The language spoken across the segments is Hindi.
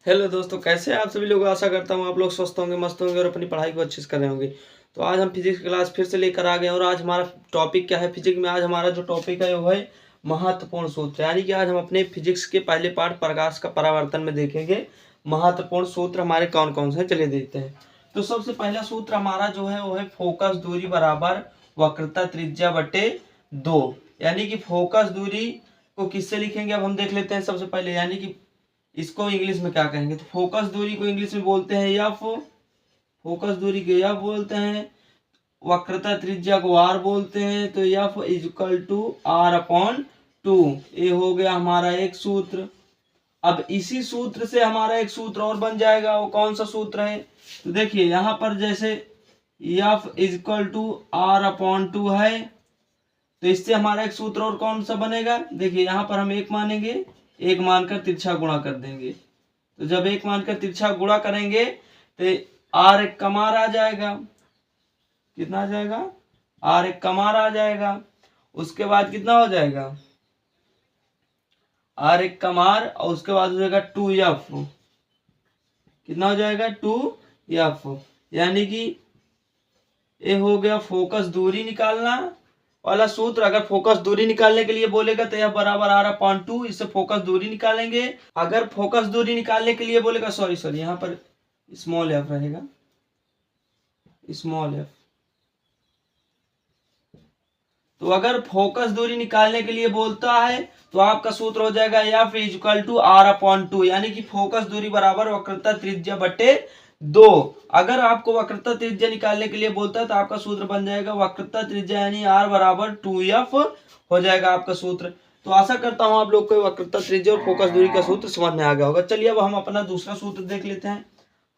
हेलो दोस्तों, कैसे हैं आप सभी लोग। आशा करता हूँ आप लोग स्वस्थ होंगे, मस्त होंगे और अपनी पढ़ाई को अच्छे से कर रहे होंगे। तो आज हम फिजिक्स क्लास फिर से लेकर आ गए और आज हमारा टॉपिक क्या है फिजिक्स में। आज हमारा जो टॉपिक है वो है महत्वपूर्ण सूत्र। यानी कि आज हम अपने फिजिक्स के पहले पार्ट प्रकाश का परावर्तन में देखेंगे महत्वपूर्ण सूत्र हमारे कौन कौन से हैं। चलिए देखते हैं। तो सबसे पहला सूत्र हमारा जो है वो है फोकस दूरी बराबर वक्रता त्रिज्या बटे 2। यानी कि फोकस दूरी को किससे लिखेंगे अब हम देख लेते हैं सबसे पहले। यानी कि इसको इंग्लिश में क्या कहेंगे, तो फोकस दूरी को इंग्लिश में बोलते हैं एफ। फोकस दूरी को एफ बोलते हैं, वक्रता त्रिज्या को आर बोलते हैं। तो F is equal to R upon 2। ये हो गया हमारा एक सूत्र। अब इसी सूत्र से हमारा एक सूत्र और बन जाएगा। वो कौन सा सूत्र है, तो देखिए यहाँ पर जैसे F is equal to R upon 2 है, तो इससे हमारा एक सूत्र और कौन सा बनेगा। देखिए यहाँ पर हम एक मानेंगे, एक मानकर तिरछा गुणा कर देंगे। तो जब एक मानकर तिरछा गुणा करेंगे तो आर एक कमार आ जाएगा। कितना आ जाएगा, आर एक कमार आ जाएगा। उसके बाद कितना हो जाएगा, आर एक कमार, और उसके बाद हो जाएगा 2f। कितना हो जाएगा 2f। यानी कि ये हो गया फोकस दूरी निकालना वाला सूत्र। अगर फोकस दूरी निकालने के लिए बोलेगा तो यह बराबर आर अपॉन 2। इससे फोकस दूरी निकालेंगे। अगर फोकस दूरी निकालने के लिए बोलेगा, सॉरी यहाँ पर स्मॉल एफ रहेगा, स्मॉल एफ। तो अगर फोकस दूरी निकालने के लिए बोलता है तो आपका सूत्र हो जाएगा F is equal to R upon 2। यानी कि फोकस दूरी बराबर वक्रता त्रिज्या बटे 2। अगर आपको वक्रता त्रिज्या निकालने के लिए बोलता है तो आपका सूत्र बन जाएगा वक्रता त्रिज्या यानी आर बराबर 2f हो जाएगा आपका सूत्र। तो आशा करता हूं आप लोग को वक्रता त्रिज्या और फोकस दूरी का सूत्र समझ में आ गया होगा। चलिए अब हम अपना दूसरा सूत्र देख लेते हैं।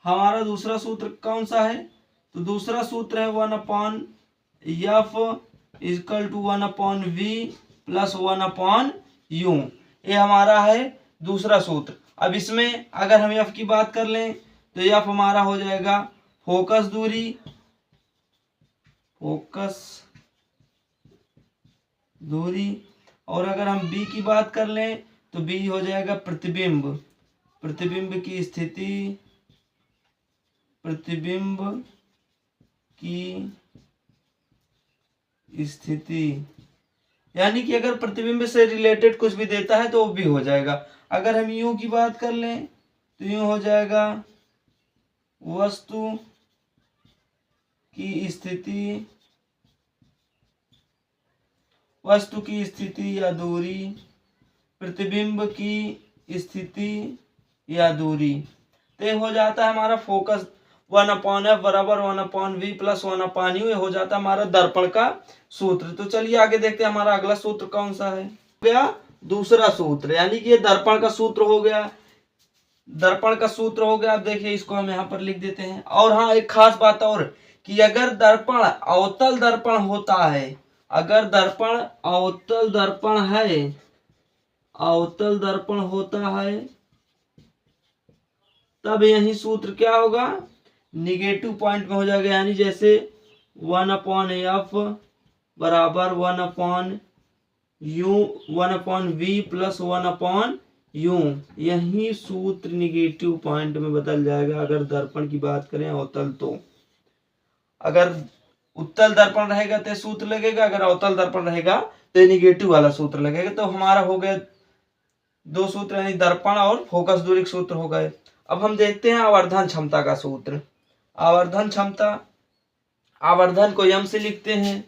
हमारा दूसरा सूत्र कौन सा है, तो दूसरा सूत्र है 1/f is equal to 1/v plus 1/u। ये हमारा है दूसरा सूत्र। अब इसमें अगर हम f की बात कर लें तो एफ हमारा हो जाएगा फोकस दूरी, और अगर हम बी की बात कर लें तो बी हो जाएगा प्रतिबिंब, की स्थिति, यानी कि अगर प्रतिबिंब से रिलेटेड कुछ भी देता है तो वो भी हो जाएगा। अगर हम यू की बात कर लें तो यूं हो जाएगा वस्तु की स्थिति या दूरी, प्रतिबिंब की स्थिति या दूरी। तो हो जाता है हमारा फोकस 1/f बराबर 1/v प्लस 1/u। हो जाता है हमारा दर्पण का सूत्र। तो चलिए आगे देखते हैं हमारा अगला सूत्र कौन सा है। हो गया दूसरा सूत्र, यानी कि ये दर्पण का सूत्र हो गया। अब देखिए इसको हम यहाँ पर लिख देते हैं। और हाँ, एक खास बात और कि अगर दर्पण अवतल दर्पण होता है, अगर दर्पण अवतल दर्पण होता है तब यही सूत्र क्या होगा, निगेटिव पॉइंट में हो जाएगा। यानी जैसे 1/f बराबर 1/v प्लस 1/u। यही सूत्र निगेटिव पॉइंट में बदल जाएगा अगर दर्पण की बात करें अवतल। तो अगर उत्तल दर्पण रहेगा तो सूत्र लगेगा, अगर अवतल दर्पण रहेगा तो निगेटिव वाला सूत्र लगेगा। तो हमारा हो गया दो सूत्र, यानी दर्पण और फोकस दूरी सूत्र हो गए। अब हम देखते हैं आवर्धन क्षमता का सूत्र। आवर्धन क्षमता, आवर्धन को यम से लिखते हैं।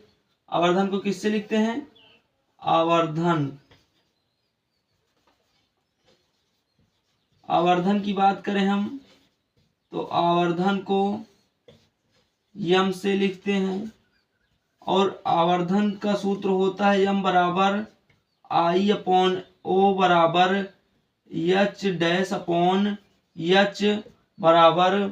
आवर्धन को किससे लिखते हैं, आवर्धन की बात करें हम तो आवर्धन को यम से लिखते हैं। और आवर्धन का सूत्र होता है यम बराबर आई अपॉन ओ बराबर एच डैश अपॉन एच बराबर।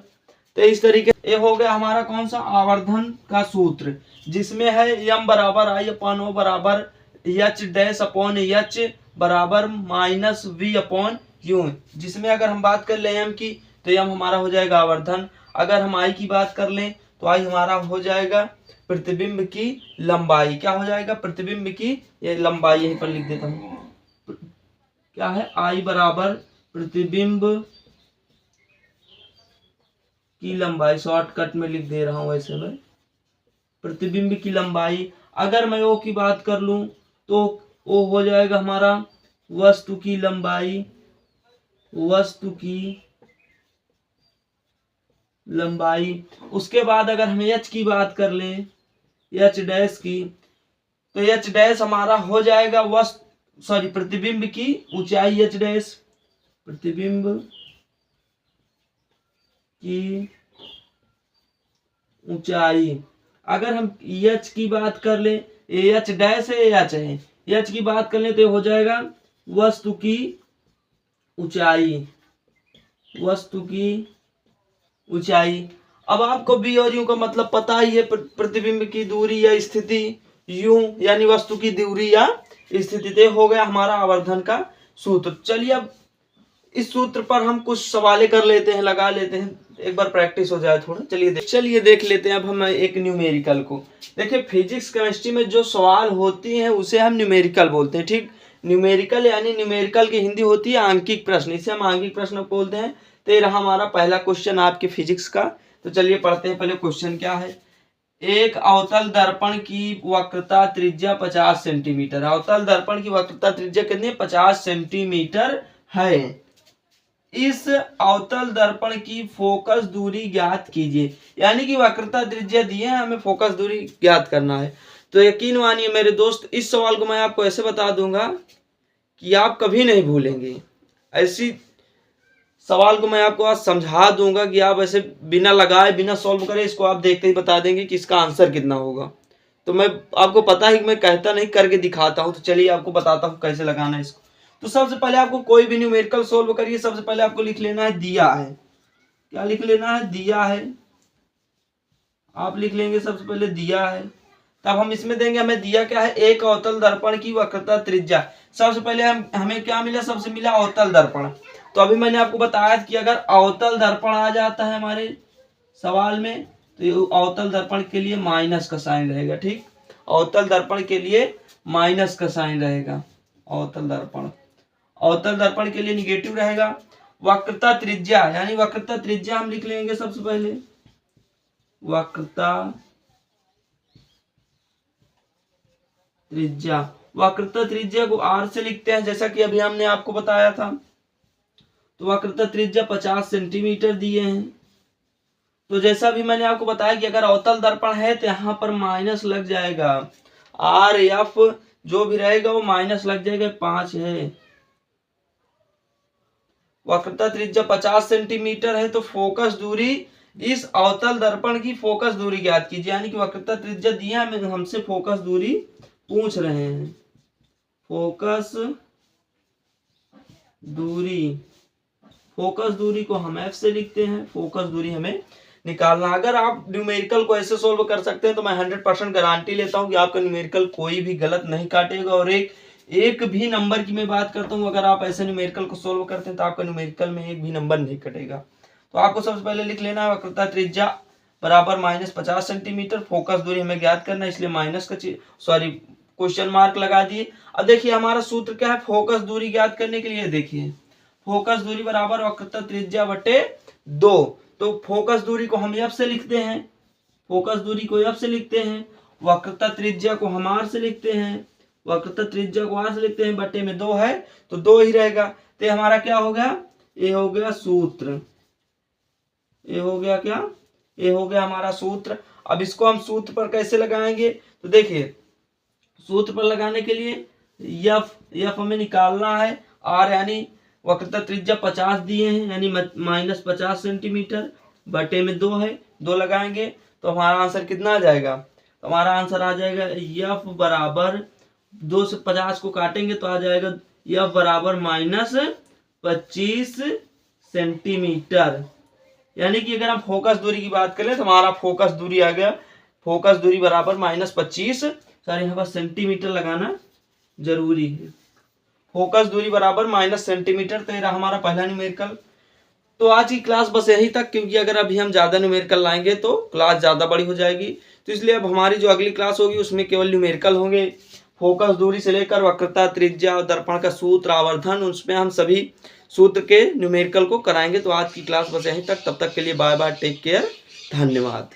तो इस तरीके ये हो गया हमारा कौन सा, आवर्धन का सूत्र, जिसमें है यम बराबर आई अपॉन ओ बराबर एच डैश अपॉन एच बराबर माइनस वी अपॉन यू। जिसमें अगर हम बात कर लें यम की तो यम हमारा हो जाएगा आवर्धन। अगर हम आई की बात कर लें तो आई हमारा हो जाएगा प्रतिबिंब की लंबाई। क्या हो जाएगा, प्रतिबिंब की ये लंबाई। यहीं पर लिख देता हूं, क्या है, आई बराबर प्रतिबिंब की लंबाई, शॉर्टकट में लिख दे रहा हूं ऐसे में, प्रतिबिंब की लंबाई। अगर मैं ओ की बात कर लूं तो ओ हो जाएगा हमारा वस्तु की लंबाई, वस्तु की लंबाई। उसके बाद अगर हम एच की बात कर लें, एच डैश की, तो एच डैश हमारा हो जाएगा प्रतिबिंब की ऊंचाई, एच डैश प्रतिबिंब की ऊंचाई। अगर हम एच की बात कर ले, एच डैश है एच है, एच की बात कर ले तो हो जाएगा वस्तु की ऊंचाई, वस्तु की ऊंचाई। अब आपको बी और यू का मतलब पता ही है, प्रतिबिंब की दूरी या स्थिति, यू यानी वस्तु की दूरी या स्थिति। तो हो गया हमारा आवर्धन का सूत्र। चलिए अब इस सूत्र पर हम कुछ सवाल कर लेते हैं, लगा लेते हैं, एक बार प्रैक्टिस हो जाए थोड़ा। चलिए देख लेते हैं अब हम एक न्यूमेरिकल को। देखिए फिजिक्स केमिस्ट्री में जो सवाल होती हैं उसे हम न्यूमेरिकल बोलते हैं, ठीक। न्यूमेरिकल यानी न्यूमेरिकल की हिंदी होती है आंकिक प्रश्न, इसे हम आंकिक प्रश्न बोलते हैं। तो ये रहा हमारा पहला क्वेश्चन आपके फिजिक्स का। तो चलिए पढ़ते हैं पहले क्वेश्चन क्या है। एक अवतल दर्पण की वक्रता त्रिज्या 50 सेंटीमीटर। अवतल दर्पण की वक्रता त्रिज्या कितनी है? 50 सेंटीमीटर है। इस अवतल दर्पण की फोकस दूरी ज्ञात कीजिए। यानी कि वक्रता त्रिज्या दी है, हमें फोकस दूरी ज्ञात करना है। तो यकीन मानिए मेरे दोस्त, इस सवाल को मैं आपको ऐसे बता दूंगा कि आप कभी नहीं भूलेंगे। ऐसी सवाल को मैं आपको आज समझा दूंगा कि आप ऐसे बिना लगाए बिना सॉल्व करे इसको आप देखते ही बता देंगे कि इसका आंसर कितना होगा। तो मैं आपको पता है कि मैं कहता नहीं, करके दिखाता हूं। तो चलिए आपको बताता हूं कैसे लगाना है इसको। तो सबसे पहले आपको कोई भी न्यूमेरिकल सोल्व करिए, सबसे पहले आपको लिख लेना है दिया है। क्या लिख लेना है? दिया है। आप लिख लेंगे सबसे पहले दिया है। तब हम इसमें देंगे, हमें दिया क्या है? एक अवतल दर्पण की वक्रता त्रिज्या। सबसे पहले हमें क्या मिला? सबसे मिला अवतल दर्पण। तो अभी मैंने आपको बताया कि अगर अवतल दर्पण आ जाता है हमारे सवाल में तो ये अवतल दर्पण के लिए माइनस का साइन रहेगा, ठीक। अवतल दर्पण के लिए माइनस का साइन रहेगा। अवतल दर्पण के लिए निगेटिव रहेगा। वक्रता त्रिज्या यानी वक्रता त्रिज्या हम लिख लेंगे सबसे पहले, वक्रता त्रिज्या। वक्रता त्रिज्या को आर से लिखते हैं, जैसा कि अभी हमने आपको बताया था। तो वक्रता त्रिज्या 50 सेंटीमीटर दिए हैं। तो जैसा भी मैंने आपको बताया कि अगर अवतल दर्पण है तो यहाँ पर माइनस लग जाएगा, आर एफ जो भी रहेगा वो माइनस लग जाएगा, 5 है। वक्रता त्रिज्या 50 सेंटीमीटर है। तो फोकस दूरी, इस अवतल दर्पण की फोकस दूरी ज्ञात कीजिए। यानी कि वक्रता त्रिज्या दिया है, हमसे फोकस दूरी पूछ रहे हैं। फोकस दूरी को हम एफ से लिखते हैं। फोकस दूरी हमें निकालना। अगर आप न्यूमेरिकल को ऐसे सोल्व कर सकते हैं तो मैं 100% गारंटी लेता हूं कि आपका न्यूमेरिकल कोई भी गलत नहीं काटेगा। और एक भी नंबर की मैं बात करता हूं, अगर आप ऐसे न्यूमेरिकल को सोल्व करते हैं तो आपका न्यूमेरिकल में एक भी नंबर नहीं कटेगा। तो आपको सबसे पहले लिख लेना है वक्रता त्रिज्या बराबर -50 सेंटीमीटर। फोकस दूरी हमें ज्ञात करना है, इसलिए माइनस का क्वेश्चन मार्क लगा दिए। अब देखिए हमारा सूत्र क्या है फोकस दूरी ज्ञात करने के लिए। देखिए फोकस दूरी बराबर वक्रता त्रिज्या बटे 2। तो फोकस दूरी को हम एफ से लिखते हैं, फोकस दूरी को एफ से लिखते हैं। वक्रता त्रिज्या को हम आर से लिखते हैं, वक्रता त्रिज्या को आर से लिखते हैं। बटे में 2 है तो 2 ही रहेगा। तो हमारा क्या हो गया? ये हो गया सूत्र। ये हो गया क्या? ये हो गया हमारा सूत्र। अब इसको हम सूत्र पर कैसे लगाएंगे? तो देखिए सूत्र पर लगाने के लिए एफ हमें निकालना है। आर यानी वक्रता त्रिज्या 50 दिए हैं, यानी -50 सेंटीमीटर। बटे में 2 है, 2 लगाएंगे तो हमारा आंसर कितना आ जाएगा? तो हमारा आंसर आ जाएगा एफ बराबर 2 से 50 को काटेंगे तो आ जाएगा एफ बराबर -25 सेंटीमीटर। यानी कि अगर हम फोकस दूरी की बात करें तो हमारा फोकस दूरी आ गया, फोकस दूरी बराबर -25, यहाँ पर सेंटीमीटर लगाना जरूरी है। फोकस दूरी बराबर माइनस सेंटीमीटर। तो ये रहा हमारा पहला न्यूमेरिकल। तो आज की क्लास बस यही तक, क्योंकि अगर अभी हम ज्यादा न्यूमेरिकल लाएंगे तो क्लास ज्यादा बड़ी हो जाएगी। तो इसलिए अब हमारी जो अगली क्लास होगी उसमें केवल न्यूमेरिकल होंगे। फोकस दूरी से लेकर वक्रता त्रिज्या और दर्पण का सूत्र, आवर्धन, उसमें हम सभी सूत्र के न्यूमेरिकल को कराएंगे। तो आज की क्लास बस यहीं तक, तब तक के लिए बाय बाय, टेक केयर, धन्यवाद।